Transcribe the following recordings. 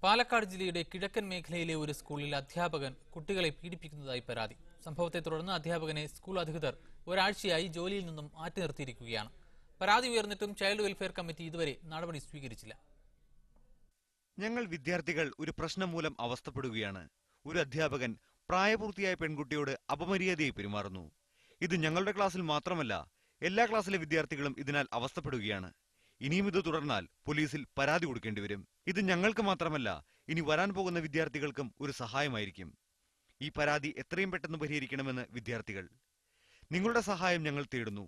പാലക്കാട് ജില്ലയുടെ കിഴക്കൻ മേഖലയിലെ ഒരു സ്കൂളിൽ അധ്യാപകൻ കുട്ടികളെ പീഡിപ്പിക്കുന്നതായി പരാതി. സംഭവത്തെ തുടർന്ന് അധ്യാപകനെ സ്കൂൾ അധികൃതർ ഒരാഴ്ചയായി ജോലിയിൽ നിന്നും മാറ്റി നിർത്തിയിരിക്കുകയാണ്. പരാതി ഉയർന്നിട്ടും ചൈൽഡ് വെൽഫെയർ കമ്മിറ്റി ഇതുവരെ നടപടി സ്വീകരിച്ചില്ല. ഞങ്ങൾ വിദ്യാർത്ഥികൾ ഒരു പ്രശ്നം മൂലം അവസ്ഥപ്പെടുകയാണ്. ഒരു അധ്യാപകൻ പ്രായപൂർത്തിയായ പെൺകുട്ടിയോട് അപമര്യാദയായി പെരുമാറുന്നു. ഇത് ഞങ്ങളുടെ ക്ലാസ്സിൽ മാത്രമല്ല, എല്ലാ ക്ലാസ്സിലെ വിദ്യാർത്ഥികളും ഇതിനാൽ അവസ്ഥപ്പെടുകയാണ്. ഇനിയും ഇത് തുടർന്നാൽ പോലീസിൽ പരാതി കൊടുക്കേണ്ടി വരും. ഇത് ഞങ്ങൾക്ക് മാത്രമല്ല, ഇനി വരാൻ പോകുന്ന വിദ്യാർത്ഥികൾക്കും ഒരു സഹായമായിരിക്കും. ഈ പരാതി എത്രയും പെട്ടെന്ന് പരിഹരിക്കണമെന്ന് വിദ്യാർത്ഥികൾ. നിങ്ങളുടെ സഹായം ഞങ്ങൾ തേടുന്നു.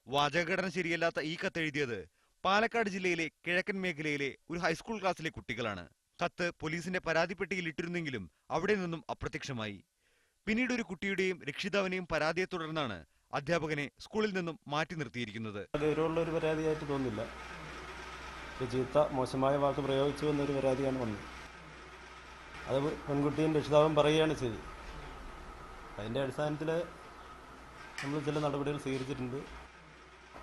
വാചകഘടന ശരിയല്ലാത്ത ഈ കത്തെഴുതിയത് പാലക്കാട് ജില്ലയിലെ കിഴക്കൻ മേഖലയിലെ ഒരു ഹൈസ്കൂൾ ക്ലാസ്സിലെ കുട്ടികളാണ്. കത്ത് പോലീസിന്റെ പരാതിപ്പെട്ടിയിൽ ഇട്ടിരുന്നെങ്കിലും അവിടെ നിന്നും അപ്രത്യക്ഷമായി. പിന്നീട് ഒരു കുട്ടിയുടെയും രക്ഷിതാവിനെയും പരാതിയെ തുടർന്നാണ് അധ്യാപകനെ സ്കൂളിൽ നിന്നും മാറ്റി നിർത്തിയിരിക്കുന്നത്. ഗൗരവമുള്ള പരാതിയായിട്ട് തോന്നില്ല. ചീത്ത മോശമായ വാക്ക് പ്രയോഗിച്ചു എന്നൊരു പരാതിയാണ് വന്നത്. അത് പെൺകുട്ടിയും രക്ഷിതാവും പറയുകയാണ് ചെയ്തത്. അതിൻ്റെ അടിസ്ഥാനത്തിൽ നമ്മൾ ചില നടപടികൾ സ്വീകരിച്ചിട്ടുണ്ട്.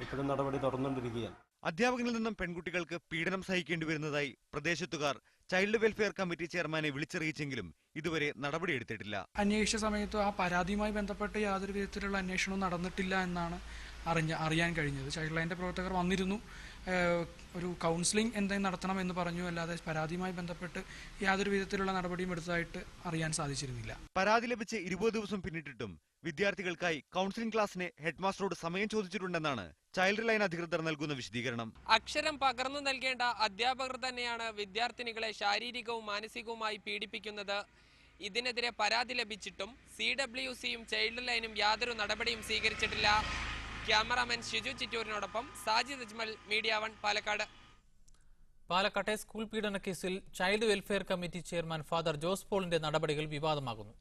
ഇപ്പോഴും നടപടി തുടർന്നുകൊണ്ടിരിക്കുകയാണ്. അധ്യാപകനിൽ നിന്നും പെൺകുട്ടികൾക്ക് പീഡനം സഹിക്കേണ്ടി വരുന്നതായി പ്രദേശത്തുകാർ ചൈൽഡ് വെൽഫെയർ കമ്മിറ്റി ചെയർമാനെ വിളിച്ചറിയിച്ചെങ്കിലും ഇതുവരെ നടപടിയെടുത്തിട്ടില്ല. അന്വേഷിച്ച സമയത്ത് ആ പരാതിയുമായി ബന്ധപ്പെട്ട് യാതൊരു വിധത്തിലുള്ള അന്വേഷണവും നടന്നിട്ടില്ല എന്നാണ് അറിയാൻ കഴിഞ്ഞത്. ചൈൽഡ് ലൈൻ്റെ പ്രവർത്തകർ വന്നിരുന്നു, ഒരു കൗൺസിലിംഗ് എന്തെങ്കിലും നടത്തണം എന്ന് പറഞ്ഞു. അല്ലാതെ പരാതിയുമായി ബന്ധപ്പെട്ട് യാതൊരു വിധത്തിലുള്ള നടപടിയും എടുത്തതായിട്ട് അറിയാൻ സാധിച്ചിരുന്നില്ല. പരാതി ലഭിച്ച് 20 ദിവസം പിന്നിട്ടിട്ടും വിദ്യാർത്ഥികൾക്കായി കൗൺസിലിംഗ് ക്ലാസിന് ഹെഡ്മാസ്റ്ററോട് സമയം ചോദിച്ചിട്ടുണ്ടെന്നാണ് ചൈൽഡ് ലൈൻ അധികൃതർ നൽകുന്ന വിശദീകരണം. അക്ഷരം പകർന്നു നൽകേണ്ട അധ്യാപകർ തന്നെയാണ് വിദ്യാർത്ഥിനികളെ ശാരീരികവും മാനസികവുമായി പീഡിപ്പിക്കുന്നത്. ഇതിനെതിരെ പരാതി ലഭിച്ചിട്ടും CWCയും ചൈൽഡ് ലൈനും യാതൊരു നടപടിയും സ്വീകരിച്ചിട്ടില്ല. ക്യാമറാമാൻ ഷിജു ചിറ്റൂരിനോടൊപ്പം സാജിദ് അജ്മൽ, മീഡിയ 1, പാലക്കാട്. പാലക്കാട്ടെ സ്കൂൾ പീഡന കേസിൽ child welfare committee chairman father Jose പോളിന്റെ നടപടികൾ വിവാദമാകുന്നു.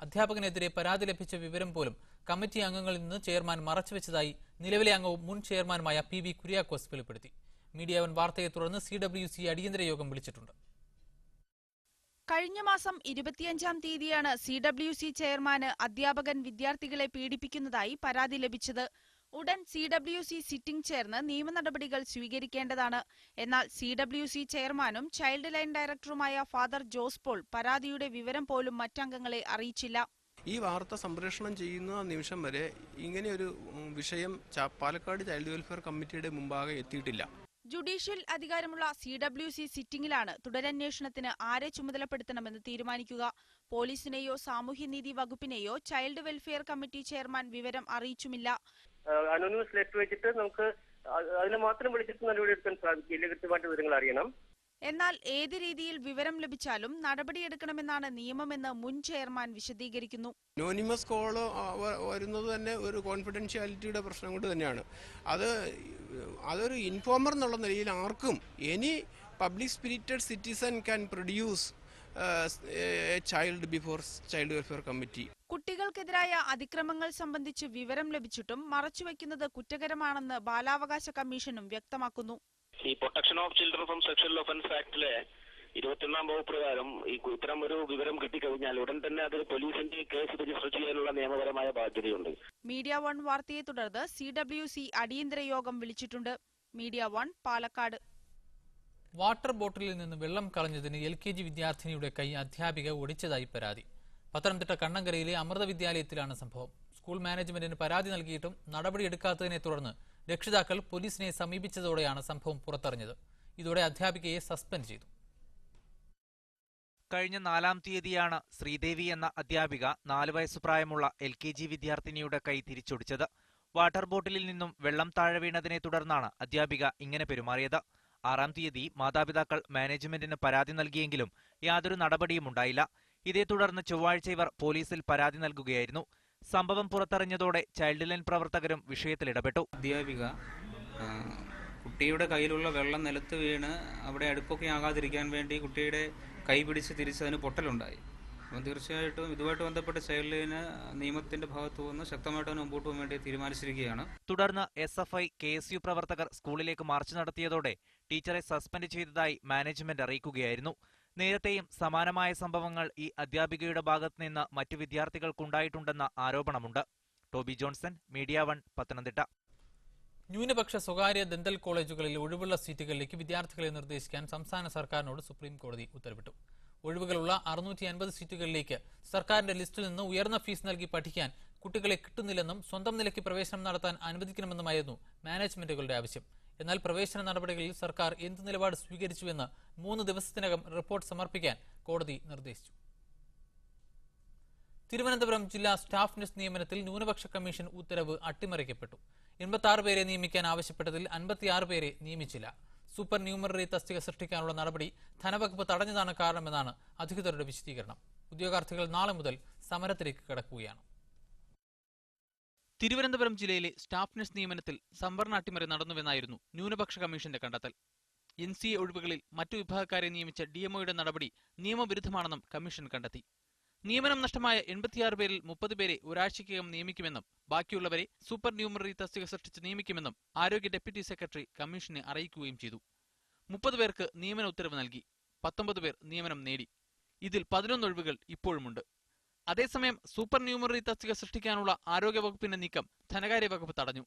അധ്യാപകനെതിരെ പരാതി ലഭിച്ച വിവരം പോലും കമ്മിറ്റി അംഗങ്ങളിൽ നിന്ന് ചെയർമാൻ മറച്ചുവെച്ചതായി നിലവിലെ അംഗവും മുൻ ചെയർമാനുമായ PV കുര്യാക്കോസ് വെളിപ്പെടുത്തി. മീഡിയ 1 വാർത്തയെ തുടർന്ന് CWC അടിയന്തര യോഗം വിളിച്ചിട്ടുണ്ട്. കഴിഞ്ഞ മാസം 25-ാം തീയതിയാണ് CWC ചെയർമാന് അധ്യാപകൻ വിദ്യാർത്ഥികളെ പീഡിപ്പിക്കുന്നതായി പരാതി ലഭിച്ചത്. ഉടൻ CWC സിറ്റിംഗ് ചേർന്ന് നിയമ നടപടികൾ സ്വീകരിക്കേണ്ടതാണ്. എന്നാൽ CWC ചെയർമാനും ചൈൽഡ് ലൈൻ ഡയറക്ടറുമായ ഫാദർ ജോസ് പോൾ പരാതിയുടെ വിവരം പോലും മറ്റംഗങ്ങളെ അറിയിച്ചില്ല. ഈ വാർത്ത സംപ്രേഷണം ചെയ്യുന്ന നിമിഷം വരെ ഇങ്ങനെയൊരു വിഷയം പാലക്കാട് ചൈൽഡ് വെൽഫെയർ കമ്മിറ്റിയുടെ മുമ്പാകെ എത്തിയിട്ടില്ല. ജുഡീഷ്യൽ അധികാരമുള്ള CWC സിറ്റിംഗിലാണ് തുടരന്വേഷണത്തിന് ആരെ ചുമതലപ്പെടുത്തണമെന്ന് തീരുമാനിക്കുക. പോലീസിനെയോ സാമൂഹ്യനീതി വകുപ്പിനെയോ ചൈൽഡ് വെൽഫെയർ കമ്മിറ്റി ചെയർമാൻ വിവരം അറിയിച്ചുമില്ല. അനോണിമസ് ലെറ്റർ വെച്ചിട്ട് നമുക്ക് അതിനെ മാത്രം വിളിച്ചിട്ട് നടപടിയെടുക്കാൻ സാധിക്കില്ല. കൃത്യമായിട്ട് വിവരങ്ങൾ അറിയണം. എന്നാൽ ഏത് രീതിയിൽ വിവരം ലഭിച്ചാലും നടപടിയെടുക്കണമെന്നാണ് നിയമമെന്ന് മുൻ ചെയർമാൻ വിശദീകരിക്കുന്നു. അനോണിമസ് കോള് വരുന്നത് തന്നെ ഒരു കോൺഫിഡൻഷ്യാലിറ്റിയുടെ പ്രശ്നം കൊണ്ട് തന്നെയാണ്. അതൊരു ഇൻഫോമർ എന്നുള്ള നിലയിൽ ആർക്കും any public spirited citizen can produce a child before child welfare committee. കുട്ടികൾക്കെതിരായ അതിക്രമങ്ങൾ സംബന്ധിച്ച് വിവരം ലഭിച്ചിട്ടും മറച്ചുവെക്കുന്നത് കുറ്റകരമാണെന്ന് ബാലാവകാശ കമ്മീഷനും വ്യക്തമാക്കുന്നു. ഈ protection of children from sexual offence ആക്ടിലെ 21-ാം വകുപ്പ് പ്രകാരം ഇത്തരം ഒരു വിവരം കിട്ടിക്കഴിഞ്ഞാൽ ഉടൻ തന്നെ അത് പോലീസിന്റെ കേസ് രജിസ്റ്റർ ചെയ്യാനുള്ള നിയമപരമായ ബാധ്യതയുണ്ട്. മീഡിയ 1 വാർത്തയെ തുടർന്ന് CWC അടിയന്തര യോഗം വിളിച്ചിട്ടുണ്ട്. മീഡിയ 1, പാലക്കാട്. വാട്ടർ ബോട്ടിലിൽ നിന്ന് വെള്ളം കളഞ്ഞതിന് LKG വിദ്യാർത്ഥിനിയുടെ കൈ അധ്യാപിക ഒടിച്ചതായി പരാതി. പത്തനംതിട്ട കണ്ണങ്കരയിലെ അമൃത വിദ്യാലയത്തിലാണ് സംഭവം. സ്കൂൾ മാനേജ്മെന്റിന് പരാതി നൽകിയിട്ടും നടപടിയെടുക്കാത്തതിനെ തുടർന്ന് രക്ഷിതാക്കൾ പോലീസിനെ സമീപിച്ചതോടെയാണ് സംഭവം പുറത്തറിഞ്ഞത്. ഇതോടെ അധ്യാപികയെ സസ്പെൻഡ് ചെയ്തു. കഴിഞ്ഞ 4-ാം തീയതിയാണ് ശ്രീദേവി എന്ന അധ്യാപിക 4 വയസ്സു പ്രായമുള്ള LKG വിദ്യാർത്ഥിനിയുടെ കൈ തിരിച്ചൊടിച്ചത്. വാട്ടർ ബോട്ടിലിൽ നിന്നും വെള്ളം താഴെ വീണതിനെ തുടർന്നാണ് അധ്യാപിക ഇങ്ങനെ പെരുമാറിയത്. 6-ാം തീയതി മാതാപിതാക്കൾ മാനേജ്മെന്റിന് പരാതി നൽകിയെങ്കിലും യാതൊരു നടപടിയും ഉണ്ടായില്ല. ഇതേ തുടർന്ന് ചൊവ്വാഴ്ച ഇവർ പോലീസിൽ പരാതി നൽകുകയായിരുന്നു. സംഭവം പുറത്തറിഞ്ഞതോടെ ചൈൽഡ് ലൈൻ പ്രവർത്തകരും വിഷയത്തിൽ ഇടപെട്ടു. അധ്യാപിക കുട്ടിയുടെ കയ്യിലുള്ള വെള്ളം നിലത്ത് വീണ് അവിടെ അടുപ്പൊക്കെ ആകാതിരിക്കാൻ വേണ്ടി കുട്ടിയുടെ കൈ പിടിച്ച് തിരിച്ചതിന് പൊട്ടലുണ്ടായി. അപ്പം തീർച്ചയായിട്ടും ഇതുമായിട്ട് ബന്ധപ്പെട്ട ചൈൽഡ് ലൈന് നിയമത്തിന്റെ ഭാഗത്തു നിന്ന് ശക്തമായിട്ട് മുമ്പോട്ട് പോകാൻ വേണ്ടി തീരുമാനിച്ചിരിക്കുകയാണ്. തുടർന്ന് SFI KSU പ്രവർത്തകർ സ്കൂളിലേക്ക് മാർച്ച് നടത്തിയതോടെ ടീച്ചറെ സസ്പെൻഡ് ചെയ്തതായി മാനേജ്മെന്റ് അറിയിക്കുകയായിരുന്നു. നേരത്തെയും സമാനമായ സംഭവങ്ങൾ ഈ അധ്യാപികയുടെ ഭാഗത്തുനിന്ന് മറ്റു വിദ്യാർത്ഥികൾക്കുണ്ടായിട്ടുണ്ടെന്ന ആരോപണമുണ്ട്. ടോബി ജോൺസൺ, മീഡിയ 1, പത്തനംതിട്ട. ന്യൂനപക്ഷ സ്വകാര്യ ദന്തൽ കോളേജുകളിൽ ഒഴിവുള്ള സീറ്റുകളിലേക്ക് വിദ്യാർത്ഥികളെ നിർദ്ദേശിക്കാൻ സംസ്ഥാന സർക്കാരിനോട് സുപ്രീം കോടതി ഉത്തരവിട്ടു. ഒഴിവുകളുള്ള 650 സീറ്റുകളിലേക്ക് സർക്കാരിന്റെ ലിസ്റ്റിൽ നിന്ന് ഉയർന്ന ഫീസ് നൽകി പഠിക്കാൻ കുട്ടികളെ കിട്ടുന്നില്ലെന്നും സ്വന്തം നിലയ്ക്ക് പ്രവേശനം നടത്താൻ അനുവദിക്കണമെന്നുമായിരുന്നു മാനേജ്മെന്റുകളുടെ ആവശ്യം. എന്നാൽ പ്രവേശന നടപടികളിൽ സർക്കാർ എന്ത് നിലപാട് സ്വീകരിച്ചുവെന്ന് 3 ദിവസത്തിനകം റിപ്പോർട്ട് സമർപ്പിക്കാൻ കോടതി നിർദ്ദേശിച്ചു. തിരുവനന്തപുരം ജില്ലാ സ്റ്റാഫ് നഴ്സ് നിയമനത്തിൽ ന്യൂനപക്ഷ കമ്മീഷൻ ഉത്തരവ് അട്ടിമറിക്കപ്പെട്ടു. 86 പേരെ നിയമിക്കാൻ ആവശ്യപ്പെട്ടതിൽ 56 പേരെ നിയമിച്ചില്ല. സൂപ്പർ ന്യൂമററി തസ്തിക സൃഷ്ടിക്കാനുള്ള നടപടി ധനവകുപ്പ് തടഞ്ഞതാണ് കാരണമെന്നാണ് അധികൃതരുടെ വിശദീകരണം. ഉദ്യോഗാർത്ഥികൾ നാളെ മുതൽ സമരത്തിലേക്ക് കടക്കുകയാണ്. തിരുവനന്തപുരം ജില്ലയിലെ സ്റ്റാഫ് നഴ്സ് നിയമനത്തിൽ സംവരണ അട്ടിമറി നടന്നുവെന്നായിരുന്നു ന്യൂനപക്ഷ കമ്മീഷന്റെ കണ്ടെത്തൽ. NCA ഒഴിവുകളിൽ മറ്റു വിഭാഗക്കാരെ നിയമിച്ച DMOയുടെ നടപടി നിയമവിരുദ്ധമാണെന്നും കമ്മീഷൻ കണ്ടെത്തി. നിയമനം നഷ്ടമായ 86 പേരിൽ 30 പേരെ ഒരാഴ്ചയ്ക്കകം നിയമിക്കുമെന്നും ബാക്കിയുള്ളവരെ സൂപ്പർ ന്യൂമററി തസ്തിക സൃഷ്ടിച്ച് നിയമിക്കുമെന്നും ആരോഗ്യ ഡെപ്യൂട്ടി സെക്രട്ടറി കമ്മീഷനെ അറിയിക്കുകയും ചെയ്തു. 30 പേർക്ക് നിയമന ഉത്തരവ് നൽകി. 19 പേർ നിയമനം നേടി. ഇതിൽ 11 ഒഴിവുകൾ ഇപ്പോഴുമുണ്ട്. അതേസമയം സൂപ്പർ ന്യൂമററി തസ്തിക സൃഷ്ടിക്കാനുള്ള ആരോഗ്യവകുപ്പിന്റെ നീക്കം ധനകാര്യ വകുപ്പ് തടഞ്ഞു.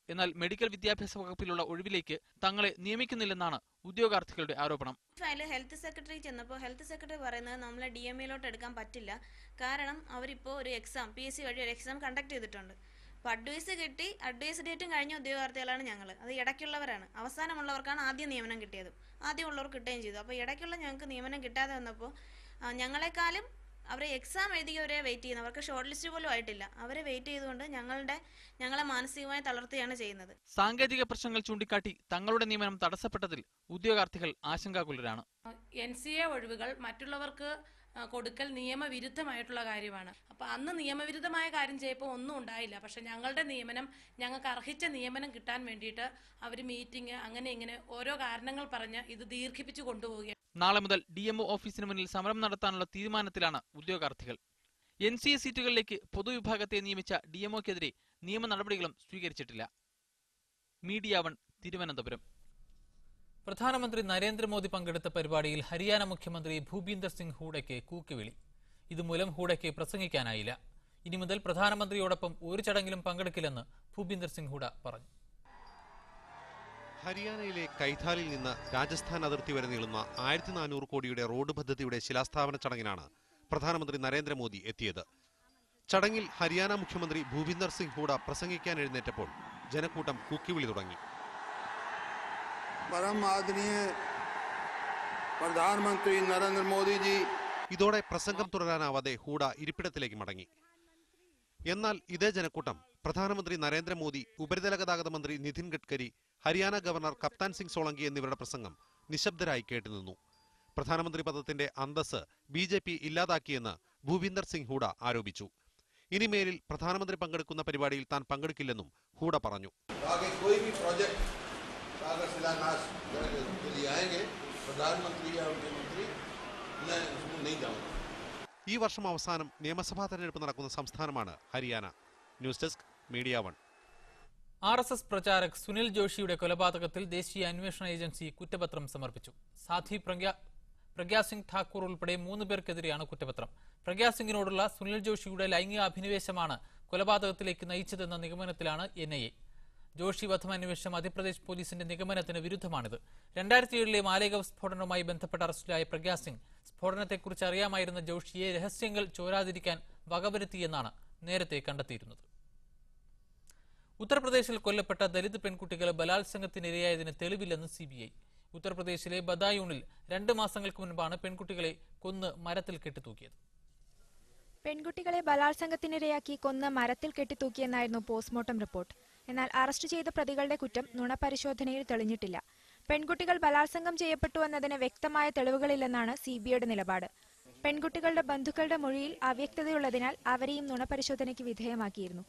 എന്നാൽ മെഡിക്കൽ വിദ്യാഭ്യാസ വകുപ്പിലുള്ള ഒഴിവിലേക്ക് തങ്ങളെ നിയമിക്കുന്നില്ലെന്നാണ് ഉദ്യോഗാർത്ഥികളുടെ ആരോപണം. ഹെൽത്ത് സെക്രട്ടറി ചെന്നപ്പോൾ ഹെൽത്ത് സെക്രട്ടറി പറയുന്നത് നമ്മളെ DMAയിലോട്ട് എടുക്കാൻ പറ്റില്ല, കാരണം അവരിപ്പോൾ ഒരു എക്സാം PSC വഴി ഒരു എക്സാം കണ്ടക്ട് ചെയ്തിട്ടുണ്ട്. അപ്പോൾ അഡ്വൈസ് കിട്ടി, അഡ്വൈസ് ഡേറ്റും കഴിഞ്ഞ ഉദ്യോഗാർത്ഥികളാണ് ഞങ്ങൾ. അത് ഇടയ്ക്കുള്ളവരാണ്. അവസാനമുള്ളവർക്കാണ് ആദ്യം നിയമനം കിട്ടിയത്. ആദ്യം ഉള്ളവർക്ക് കിട്ടുകയും ചെയ്തു. അപ്പോൾ ഇടയ്ക്കുള്ള ഞങ്ങൾക്ക് നിയമനം കിട്ടാതെ വന്നപ്പോൾ ഞങ്ങളെക്കാളും അവരെ എക്സാം എഴുതിയവരെ വെയിറ്റ് ചെയ്യുന്നു. അവർക്ക് ഷോർട്ട് ലിസ്റ്റ് പോലും ആയിട്ടില്ല. അവരെ വെയിറ്റ് ചെയ്തുകൊണ്ട് ഞങ്ങളെ മാനസികമായി തളർത്തുകയാണ് ചെയ്യുന്നത്. സാങ്കേതിക പ്രശ്നങ്ങൾ ചൂണ്ടിക്കാട്ടി തങ്ങളുടെ നിയമനം തടസ്സപ്പെട്ടതിൽ ഉദ്യോഗാർത്ഥികൾ ആശങ്കാകുലരാണ്. NCA ഒഴിവുകൾ മറ്റുള്ളവർക്ക് കൊടുക്കൽ നിയമവിരുദ്ധമായിട്ടുള്ള കാര്യമാണ്. അപ്പോൾ അന്ന് നിയമവിരുദ്ധമായ കാര്യം ചെയ്യപ്പോൾ ഒന്നും ഉണ്ടായില്ല. പക്ഷെ ഞങ്ങളുടെ നിയമനം, ഞങ്ങൾക്ക് അർഹിച്ച നിയമനം കിട്ടാൻ വേണ്ടിയിട്ട് അവർ മീറ്റിംഗ് അങ്ങനെ ഇങ്ങനെ ഓരോ കാരണങ്ങൾ പറഞ്ഞ് ഇത് ദീർഘിപ്പിച്ചു കൊണ്ടുപോവുകയാണ്. നാളെ മുതൽ DMO ഓഫീസിന് മുന്നിൽ സമരം നടത്താനുള്ള തീരുമാനത്തിലാണ് ഉദ്യോഗാർത്ഥികൾ. NCA സീറ്റുകളിലേക്ക് പൊതുവിഭാഗത്തെ നിയമിച്ച DMOക്കെതിരെ നിയമ നടപടികളും സ്വീകരിച്ചിട്ടില്ല. മീഡിയ 1 തിരുവനന്തപുരം. പ്രധാനമന്ത്രി നരേന്ദ്രമോദി പങ്കെടുത്ത പരിപാടിയിൽ ഹരിയാന മുഖ്യമന്ത്രി ഭൂപീന്ദർ സിംഗ് ഹൂഡയ്ക്ക് കൂക്കുവിളി. ഇതുമൂലം ഹൂഡയ്ക്ക് പ്രസംഗിക്കാനായില്ല. ഇനി മുതൽ പ്രധാനമന്ത്രിയോടൊപ്പം ഒരു ചടങ്ങിലും പങ്കെടുക്കില്ലെന്ന് ഭൂപീന്ദർ സിംഗ് ഹൂഡ പറഞ്ഞു. ഹരിയാനയിലെ കൈഥാലിൽ നിന്ന് രാജസ്ഥാൻ അതിർത്തി വരെ നീളുന്ന 1400 കോടിയുടെ റോഡ് പദ്ധതിയുടെ ശിലാസ്ഥാപന ചടങ്ങിനാണ് പ്രധാനമന്ത്രി നരേന്ദ്രമോദി എത്തിയത്. ചടങ്ങിൽ ഹരിയാന മുഖ്യമന്ത്രി ഭൂപീന്ദർ സിംഗ് ഹൂഡ പ്രസംഗിക്കാൻ എഴുന്നേറ്റപ്പോൾ ജനക്കൂട്ടം കൂക്കിവിളി തുടങ്ങി. പ്രധാനമന്ത്രി നരേന്ദ്രമോദിജി. ഇതോടെ പ്രസംഗം തുടരാനാവാതെ ഹൂഡ ഇരിപ്പിടത്തിലേക്ക് മടങ്ങി. എന്നാൽ ഇതേ ജനക്കൂട്ടം പ്രധാനമന്ത്രി നരേന്ദ്രമോദി, ഉപരിതല ഗതാഗത മന്ത്രി നിതിൻ ഗഡ്കരി, ഹരിയാന ഗവർണർ കപ്താൻ സിംഗ് സോളങ്കി എന്നിവരുടെ പ്രസംഗം നിശബ്ദരായി കേട്ടുനിന്നു. പ്രധാനമന്ത്രി പദത്തിന്റെ അന്തസ് BJP ഇല്ലാതാക്കിയെന്ന് ഭൂപീന്ദർ സിംഗ് ഹൂഡ ആരോപിച്ചു. ഇനിമേലിൽ പ്രധാനമന്ത്രി പങ്കെടുക്കുന്ന പരിപാടിയിൽ താൻ പങ്കെടുക്കില്ലെന്നും ഹൂഡ പറഞ്ഞു. ഈ വർഷം അവസാനം നിയമസഭാ തെരഞ്ഞെടുപ്പ് നടക്കുന്ന സംസ്ഥാനമാണ് Haryana. News desk media 1. RSS pracharak Sunil ജോഷിയുടെ കൊലപാതകത്തിൽ ദേശീയ അന്വേഷണ ഏജൻസി കുറ്റപത്രം സമർപ്പിച്ചു. സാധ്വി പ്രഗ്യാസിംഗ് ഠാക്കൂർ ഉൾപ്പെടെ 3 പേർക്കെതിരെയാണ് കുറ്റപത്രം. പ്രഗ്യാസിംഗിനോടുള്ള സുനിൽ ജോഷിയുടെ ലൈംഗിക അഭിനിവേശമാണ് കൊലപാതകത്തിലേക്ക് നയിച്ചതെന്ന നിഗമനത്തിലാണ് NIA. ജോഷി വധമന്വേഷണം മധ്യപ്രദേശ് പോലീസിന്റെ നിഗമനത്തിന് വിരുദ്ധമാണിത്. 2007 മാലേഗാവ് സ്ഫോടനവുമായി ബന്ധപ്പെട്ട് അറസ്റ്റിലായ പ്രഗ്യാസിംഗ് സ്ഫോടനത്തെക്കുറിച്ച് അറിയാമായിരുന്ന ജോഷിയെ രഹസ്യങ്ങൾ ചോരാതിരിക്കാൻ വകവരുത്തിയെന്നാണ് നേരത്തെ കണ്ടെത്തിയിരുന്നത്. ഉത്തർപ്രദേശിൽ കൊല്ലപ്പെട്ട ദലിത് പെൺകുട്ടികൾ ബലാത്സംഗത്തിനിരയായതിന് തെളിവില്ലെന്ന് CBI. ഉത്തർപ്രദേശിലെ ബദായൂണിൽ 2 മാസങ്ങൾക്ക് മുൻപാണ് പെൺകുട്ടികളെ കൊന്ന് മരത്തിൽ കെട്ടിത്തൂക്കിയത്. പെൺകുട്ടികളെ ബലാത്സംഗത്തിനിരയാക്കി കൊന്ന് മരത്തിൽ കെട്ടിത്തൂക്കിയെന്നായിരുന്നു പോസ്റ്റ്മോർട്ടം റിപ്പോർട്ട്. എന്നാൽ അറസ്റ്റ് ചെയ്ത പ്രതികളുടെ കുറ്റം നുണപരിശോധനയിൽ തെളിഞ്ഞിട്ടില്ല. പെൺകുട്ടികൾ ബലാത്സംഗം ചെയ്യപ്പെട്ടു എന്നതിന് വ്യക്തമായ തെളിവുകളില്ലെന്നാണ് CBIയുടെ നിലപാട്. പെൺകുട്ടികളുടെ ബന്ധുക്കളുടെ മൊഴിയിൽ അവ്യക്തതയുള്ളതിനാൽ അവരെയും നുണപരിശോധനയ്ക്ക് വിധേയമാക്കിയിരുന്നു.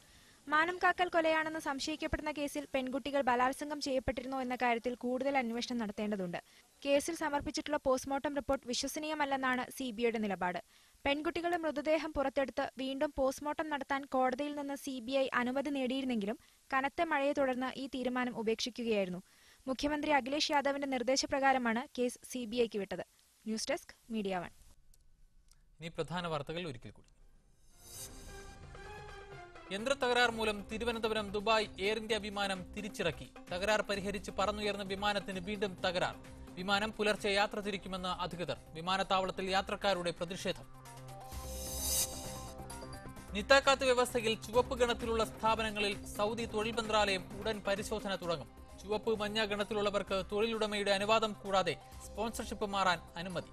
മാനം കാക്കൽ കൊലയാണെന്ന് സംശയിക്കപ്പെടുന്ന കേസിൽ പെൺകുട്ടികൾ ബലാത്സംഗം ചെയ്യപ്പെട്ടിരുന്നോ എന്ന കാര്യത്തിൽ കൂടുതൽ അന്വേഷണം നടത്തേണ്ടതുണ്ട്. കേസിൽ സമർപ്പിച്ചിട്ടുള്ള പോസ്റ്റ്മോർട്ടം റിപ്പോർട്ട് വിശ്വസനീയമല്ലെന്നാണ് CBIയുടെ നിലപാട്. പെൺകുട്ടികളുടെ മൃതദേഹം പുറത്തെടുത്ത് വീണ്ടും പോസ്റ്റ്മോർട്ടം നടത്താൻ കോടതിയിൽ നിന്ന് CBI അനുമതി നേടിയിരുന്നെങ്കിലും കനത്ത മഴയെ തുടർന്ന് ഈ തീരുമാനം ഉപേക്ഷിക്കുകയായിരുന്നു. മുഖ്യമന്ത്രി അഖിലേഷ് യാദവിന്റെ നിർദ്ദേശപ്രകാരമാണ് കേസ് CBIക്ക് വിട്ടത്. News desk media 1. ഇനി പ്രധാന വാർത്തകൾ ഒരിക്കൽ കൂടി. യന്ത്രത്തകരാർ മൂലം തിരുവനന്തപുരം ദുബായ് എയർ ഇന്ത്യ വിമാനം തിരിച്ചിറക്കി. തകരാർ പരിഹരിച്ച് പറന്നുയർന്ന വിമാനത്തിന് വീണ്ടും തകരാർ. വിമാനം പുലർച്ചെ യാത്ര തിരിക്കുമെന്ന് അധികൃതർ. വിമാനത്താവളത്തിൽ യാത്രക്കാരുടെ പ്രതിഷേധം. നിത്താക്കാത്ത് വ്യവസ്ഥയിൽ ചുവപ്പ് ഗണത്തിലുള്ള സ്ഥാപനങ്ങളിൽ സൗദി തൊഴിൽ മന്ത്രാലയം ഉടൻ പരിശോധന തുടങ്ങും. ചുവപ്പ് മഞ്ഞ ഗണത്തിലുള്ളവർക്ക് തൊഴിലുടമയുടെ അനുവാദം കൂടാതെ സ്പോൺസർഷിപ്പ് മാറാൻ അനുമതി.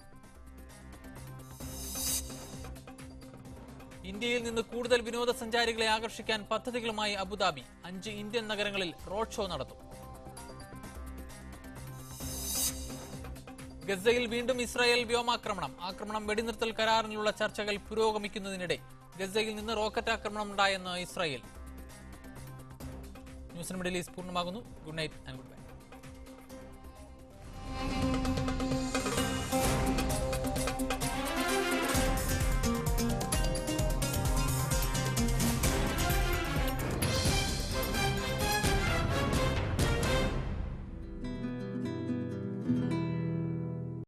ഇന്ത്യയിൽ നിന്ന് കൂടുതൽ വിനോദസഞ്ചാരികളെ ആകർഷിക്കാൻ പദ്ധതികളുമായി അബുദാബി. 5 ഇന്ത്യൻ നഗരങ്ങളിൽ റോഡ് ഷോ നടത്തും. ഗസയിൽ വീണ്ടും ഇസ്രായേൽ വ്യോമാക്രമണം. ആക്രമണം വെടിനിർത്തൽ കരാറിനുള്ള ചർച്ചകൾ പുരോഗമിക്കുന്നതിനിടെ ഗസയിൽ നിന്ന് റോക്കറ്റ് ആക്രമണം ഉണ്ടായെന്ന് ഇസ്രായേൽ. ന്യൂസ് മിഡിൽ ഈസ്റ്റ് പൂർണ്ണമാകുന്നു. Good night and good bye.